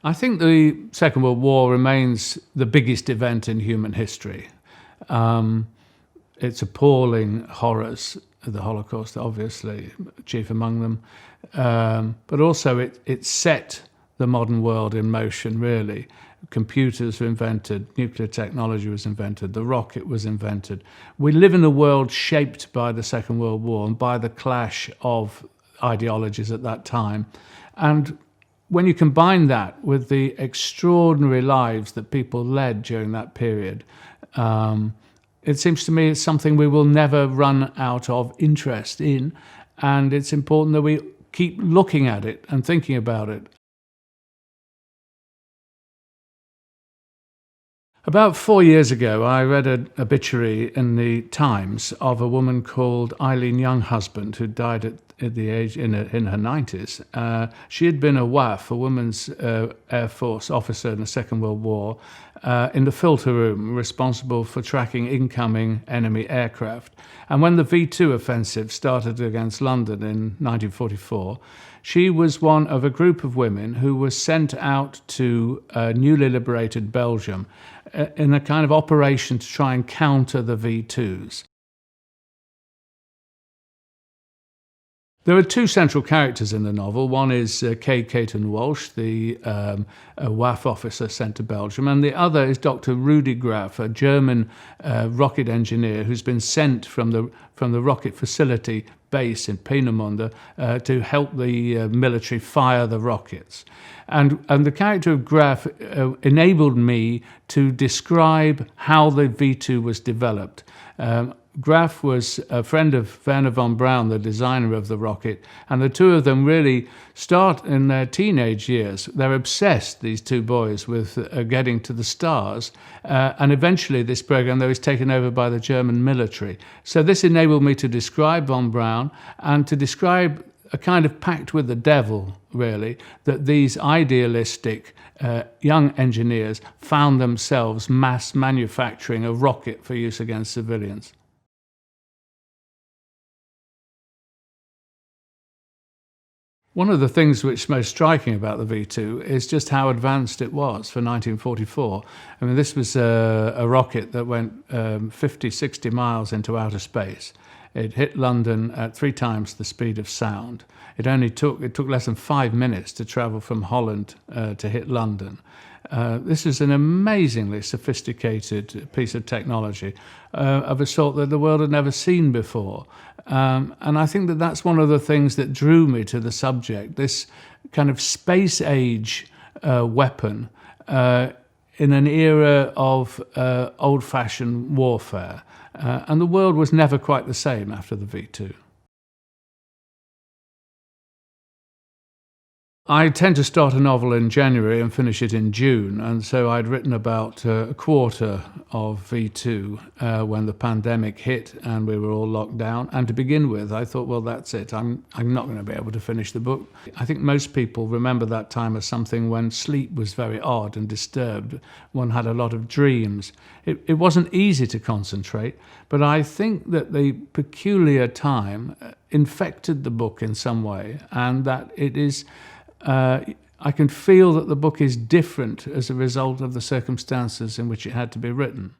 I think the Second World War remains the biggest event in human history. Its appalling horrors, the Holocaust obviously chief among them, but also it set the modern world in motion, really. Computers were invented, nuclear technology was invented, the rocket was invented. We live in a world shaped by the Second World War and by the clash of ideologies at that time. And when you combine that with the extraordinary lives that people led during that period, it seems to me it's something we will never run out of interest in, and it's important that we keep looking at it and thinking about it. About 4 years ago, I read an obituary in the Times of a woman called Eileen Younghusband, who died at the age in her 90s. She had been a WAF, a women's Air Force officer in the Second World War, in the filter room, responsible for tracking incoming enemy aircraft. And when the V2 offensive started against London in 1944, she was one of a group of women who was sent out to newly liberated Belgium in a kind of operation to try and counter the V2s. There are two central characters in the novel. One is Kay Caton Walsh, the WAF officer sent to Belgium, and the other is Dr. Rudi Graf, a German rocket engineer who's been sent from the rocket facility base in Peenemünde to help the military fire the rockets. And the character of Graf enabled me to describe how the V2 was developed. Graf was a friend of Wernher von Braun, the designer of the rocket, and the two of them really start in their teenage years. They're obsessed, these two boys, with getting to the stars, and eventually this program, though, is taken over by the German military. So this enabled me to describe von Braun and to describe a kind of pact with the devil, really, that these idealistic young engineers found themselves mass manufacturing a rocket for use against civilians. One of the things which is most striking about the V2 is just how advanced it was for 1944. I mean, this was a rocket that went 50, 60 miles into outer space. It hit London at 3 times the speed of sound. It took less than 5 minutes to travel from Holland to hit London. This is an amazingly sophisticated piece of technology of a sort that the world had never seen before. And I think that that's one of the things that drew me to the subject, this kind of space age weapon in an era of old-fashioned warfare. And the world was never quite the same after the V2. I tend to start a novel in January and finish it in June, and so I'd written about a quarter of V2 when the pandemic hit and we were all locked down. And to begin with, I thought, well, that's it. I'm not going to be able to finish the book. I think most people remember that time as something when sleep was very odd and disturbed. One had a lot of dreams. It wasn't easy to concentrate, but I think that the peculiar time infected the book in some way, and that it is... I can feel that the book is different as a result of the circumstances in which it had to be written.